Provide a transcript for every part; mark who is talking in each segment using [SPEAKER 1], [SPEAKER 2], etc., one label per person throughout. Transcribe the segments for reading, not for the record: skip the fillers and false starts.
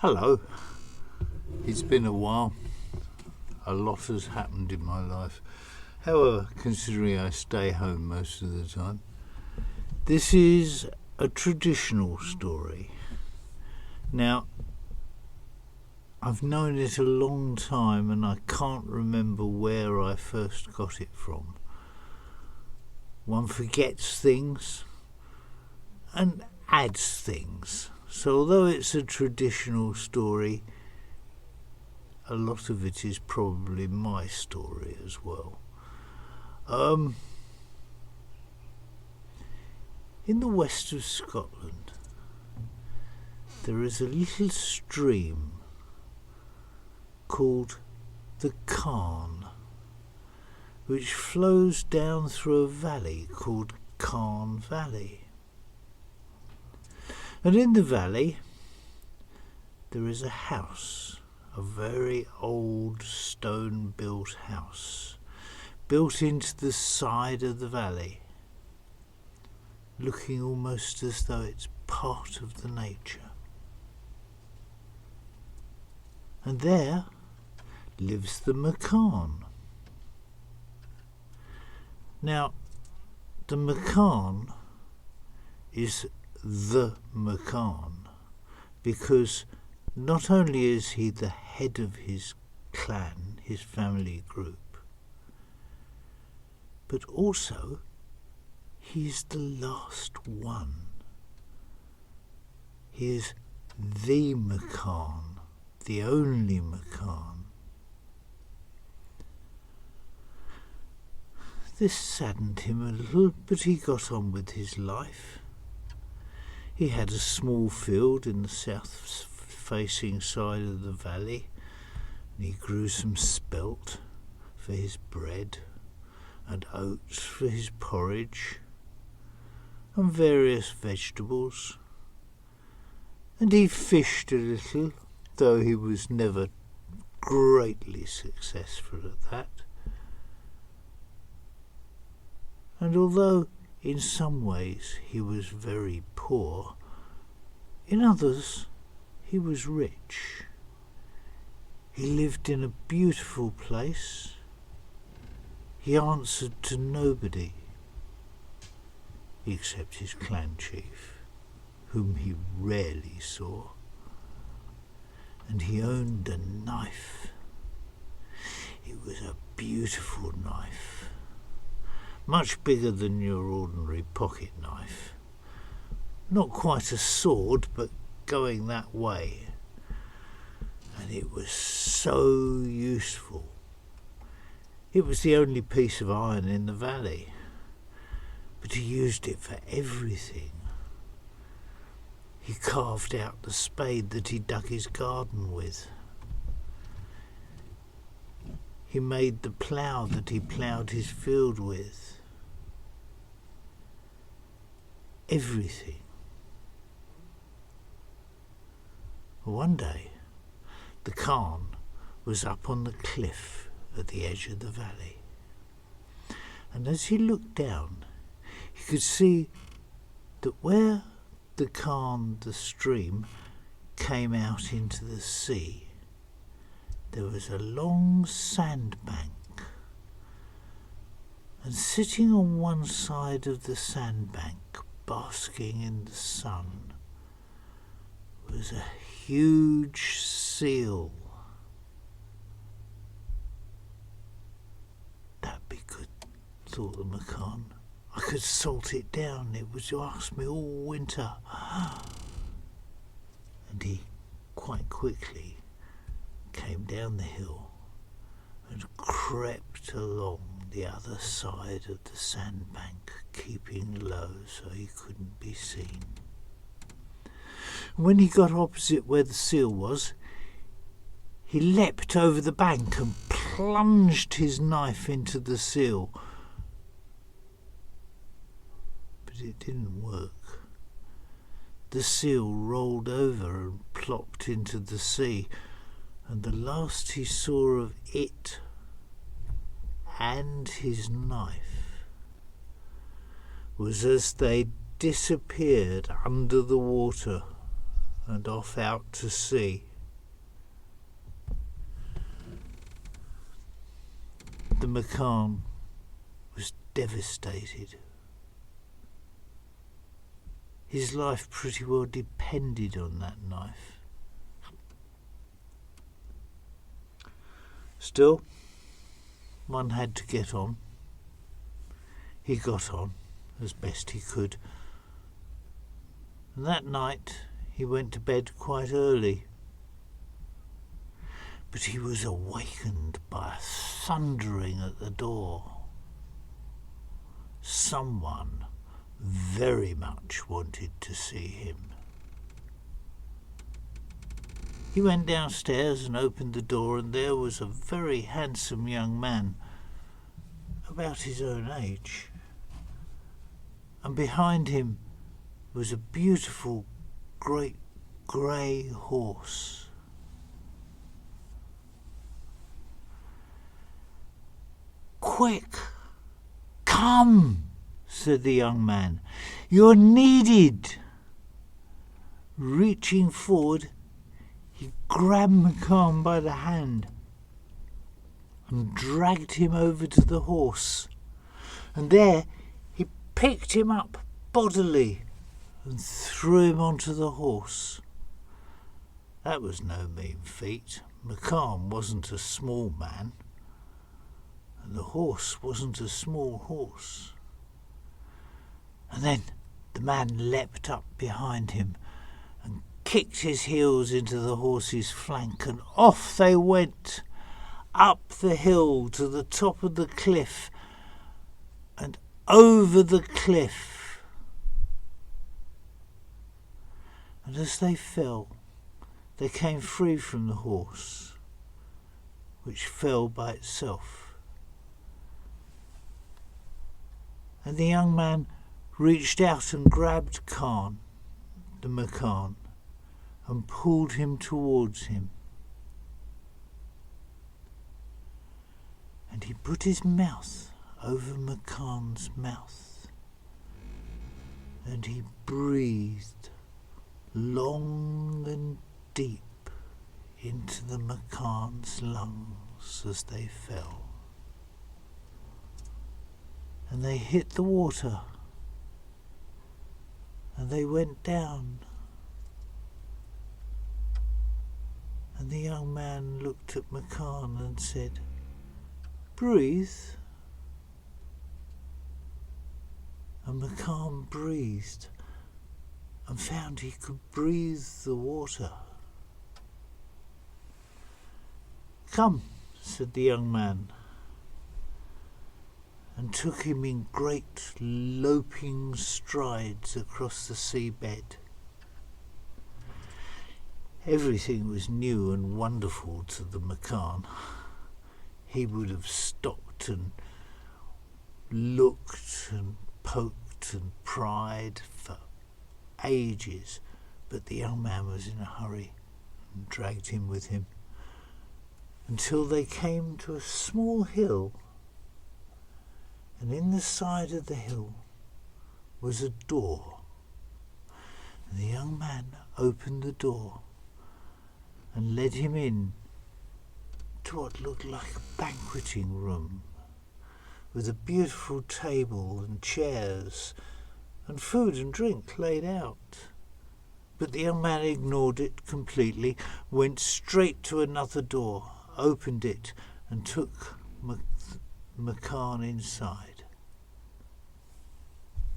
[SPEAKER 1] Hello. It's been a while. A lot has happened in my life. However, considering I stay home most of the time, this is a traditional story. Now, I've known it a long time and I can't remember where I first got it from. One forgets things and adds things. So although it's a traditional story, a lot of it is probably my story as well. In the west of Scotland, there is a little stream called the Carne, which flows down through a valley called Carne Valley. And in the valley, there is a house, a very old stone-built house, built into the side of the valley, looking almost as though it's part of the nature. And there lives the McCann. Now, the McCann is the McCann because not only is he the head of his clan, his family group, but also he's the last one. He is the McCann, the only McCann. This saddened him a little, but he got on with his life. He had a small field in the south-facing side of the valley, and he grew some spelt for his bread, and oats for his porridge, and various vegetables. And he fished a little, though he was never greatly successful at that. And although in some ways he was very poor, in others he was rich. He lived in a beautiful place. He answered to nobody except his clan chief, whom he rarely saw. And he owned a knife. It was a beautiful knife, much bigger than your ordinary pocket knife. Not quite a sword, but going that way. And it was so useful. It was the only piece of iron in the valley, but he used it for everything. He carved out the spade that he dug his garden with. He made the plough that he ploughed his field with. Everything. One day, the Carne was up on the cliff at the edge of the valley, and as he looked down, he could see that where the Carne, the stream, came out into the sea, there was a long sandbank, and sitting on one side of the sandbank, basking in the sun, was a huge seal. That'd be good, thought the McCann. I could salt it down. It would last me all winter. And he quite quickly came down the hill and crept along the other side of the sandbank, keeping low so he couldn't be seen. When he got opposite where the seal was, he leapt over the bank and plunged his knife into the seal. But it didn't work. The seal rolled over and plopped into the sea, and the last he saw of it and his knife was as they disappeared under the water and off out to sea. the Macan was devastated. His life pretty well depended on that knife. Still, one had to get on. He got on as best he could. And that night he went to bed quite early. But he was awakened by a thundering at the door. Someone very much wanted to see him. He went downstairs and opened the door, and there was a very handsome young man, about his own age. And behind him was a beautiful great grey horse. "Quick, come," said the young man. "You're needed." Reaching forward, he grabbed Macan by the hand and dragged him over to the horse. And there he picked him up bodily and threw him onto the horse. That was no mean feat. Macan wasn't a small man, and the horse wasn't a small horse. And then the man leapt up behind him and kicked his heels into the horse's flank, and off they went, up the hill to the top of the cliff and over the cliff. And as they fell, they came free from the horse, which fell by itself. And the young man reached out and grabbed Carne, the Macan, and pulled him towards him. And he put his mouth over Macan's mouth, and he breathed long and deep into the Macan's lungs as they fell. And they hit the water, and they went down. And the young man looked at Macan and said, "Breathe." And Macan breathed and found he could breathe the water. "Come," said the young man, and took him in great loping strides across the seabed. Everything was new and wonderful to the Macan. He would have stopped and looked and poked and pried for ages, but the young man was in a hurry and dragged him with him until they came to a small hill, and in the side of the hill was a door. And the young man opened the door and led him in to what looked like a banqueting room, with a beautiful table and chairs and food and drink laid out. But the young man ignored it completely, went straight to another door, opened it, and took Macan inside.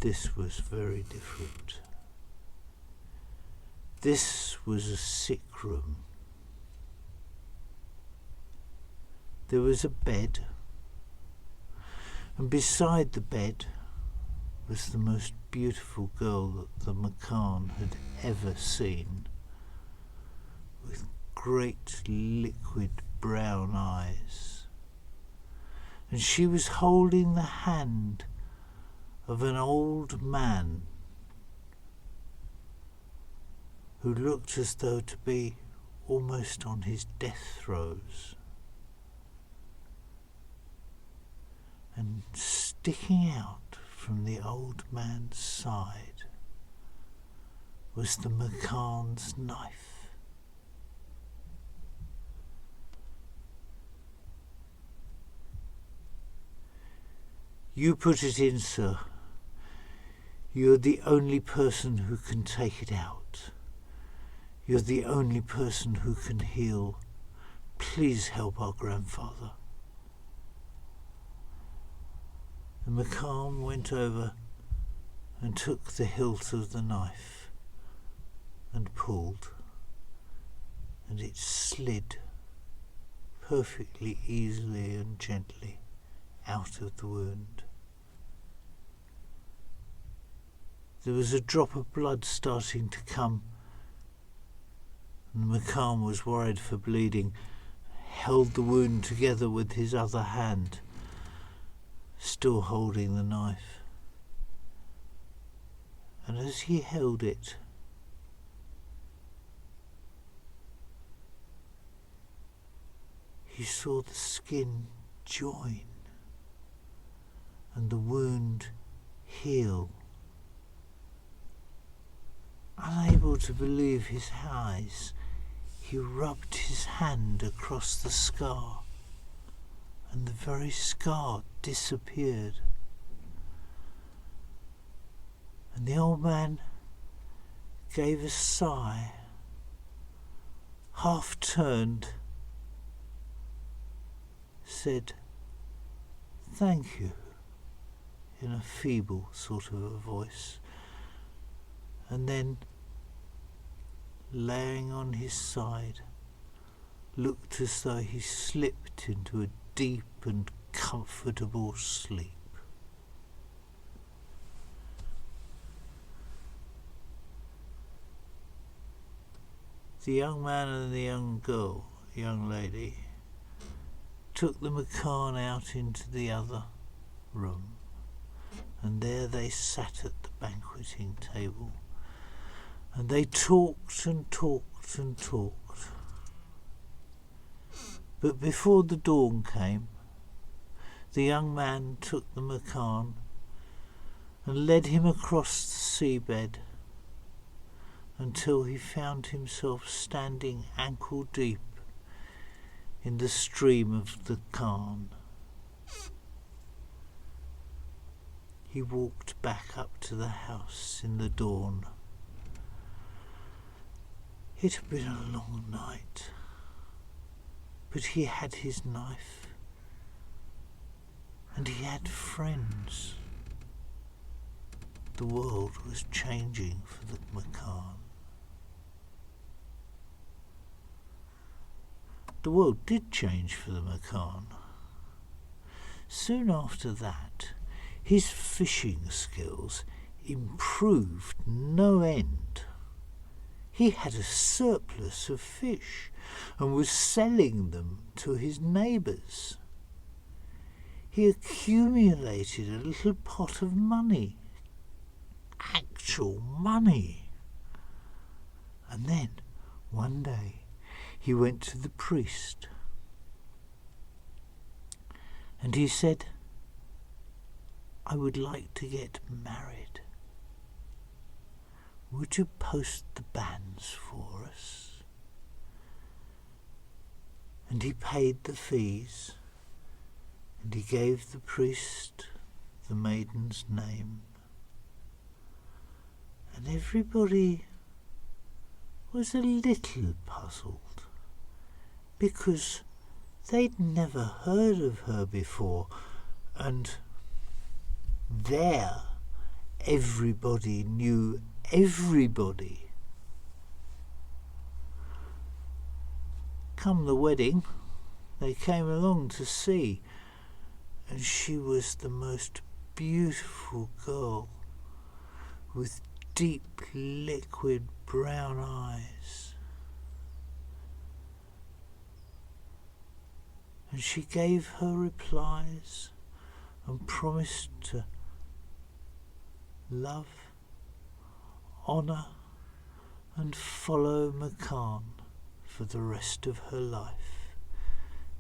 [SPEAKER 1] This was very different. This was a sick room. There was a bed, and beside the bed was the most beautiful girl that the Macan had ever seen, with great liquid brown eyes. And she was holding the hand of an old man who looked as though to be almost on his death throes. And sticking out from the old man's side was the Macan's knife. You put it in, sir. You're the only person who can take it out. You're the only person who can heal. Please help our grandfather." The McCann went over and took the hilt of the knife and pulled, and it slid perfectly easily and gently out of the wound. There was a drop of blood starting to come, and McCann was worried for bleeding, held the wound together with his other hand, still holding the knife. And as he held it, he saw the skin join and the wound heal. Unable to believe his eyes, he rubbed his hand across the scar, and the very scar disappeared. And the old man gave a sigh, half turned, said, "Thank you," in a feeble sort of a voice, and then, laying on his side, looked as though he slipped into a deep and comfortable sleep. The young man and the young lady, took the McCann out into the other room, and there they sat at the banqueting table, and they talked and talked and talked. But before the dawn came, the young man took the McCann and led him across the seabed until he found himself standing ankle deep in the stream of the Carne. He walked back up to the house in the dawn. It had been a long night, but he had his knife, and he had friends. The world was changing for the McCann. The world did change for the McCann. Soon after that, his fishing skills improved no end. He had a surplus of fish and was selling them to his neighbours. He accumulated a little pot of money, actual money. And then, one day, he went to the priest and he said, "I would like to get married. Would you post the banns for us?" And he paid the fees, and he gave the priest the maiden's name. And everybody was a little puzzled, because they'd never heard of her before, and there everybody knew everybody. Come the wedding, they came along to see, and she was the most beautiful girl with deep liquid brown eyes. And she gave her replies and promised to love, honour and follow McCann for the rest of her life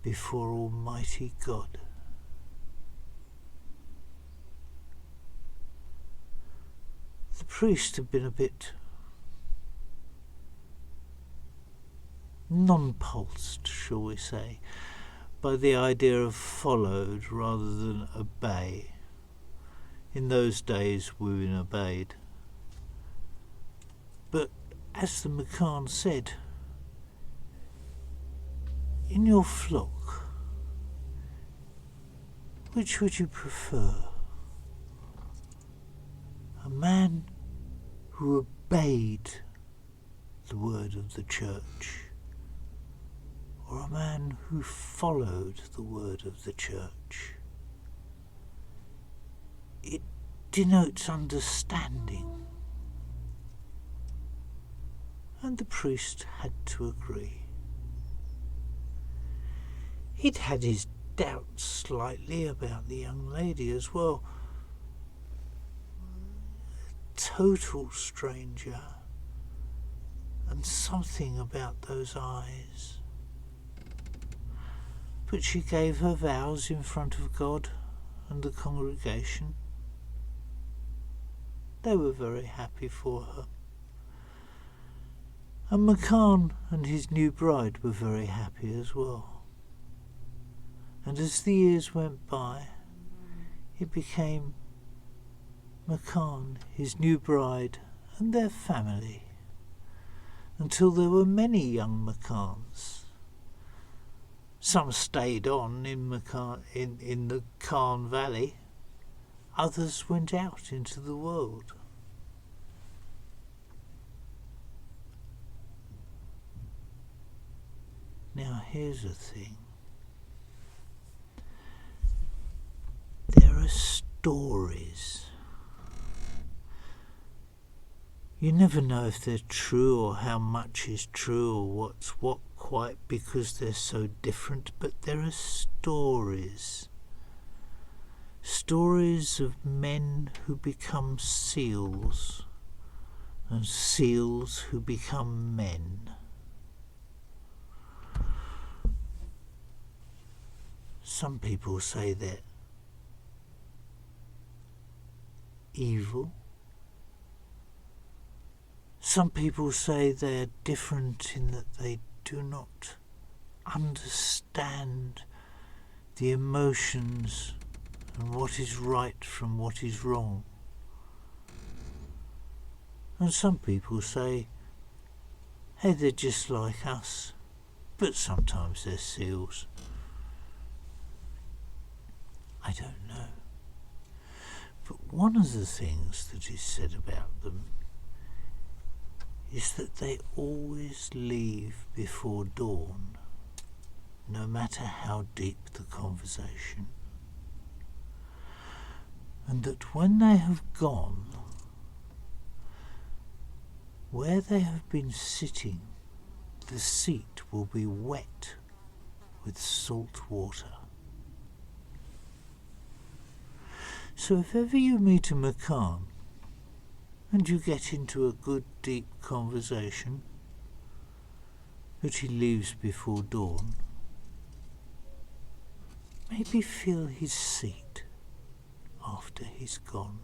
[SPEAKER 1] before Almighty God. The priest had been a bit nonplussed, shall we say, by the idea of followed rather than obey, In those days women obeyed. But as the Macan said, in your flock, which would you prefer? A man who obeyed the word of the church, or a man who followed the word of the church? It denotes understanding. And the priest had to agree. He'd had his doubts slightly about the young lady as well. A total stranger, and something about those eyes. But she gave her vows in front of God and the congregation. They were very happy for her. And Macan and his new bride were very happy as well. And as the years went by, it became Macan, his new bride, and their family, until there were many young Macans. Some stayed on in the Carne Valley, others went out into the world. Now here's the thing. There are stories. You never know if they're true or how much is true or what's what quite, because they're so different, but there are stories. Stories of men who become seals and seals who become men. Some people say they're evil. Some people say they're different in that they do not understand the emotions and what is right from what is wrong. And some people say, hey, they're just like us, but sometimes they're seals. I don't know. But one of the things that is said about them is that they always leave before dawn, no matter how deep the conversation. And that when they have gone, where they have been sitting, the seat will be wet with salt water. So if ever you meet a Macan and you get into a good deep conversation, but he leaves before dawn, maybe feel his seat after he's gone.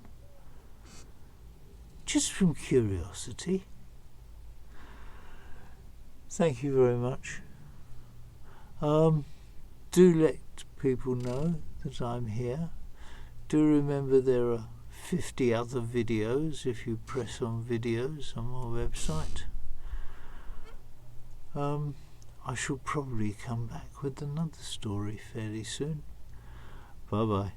[SPEAKER 1] Just from curiosity. Thank you very much. Do let people know that I'm here. Do remember there are 50 other videos if you press on videos on my website. I shall probably come back with another story fairly soon. Bye bye.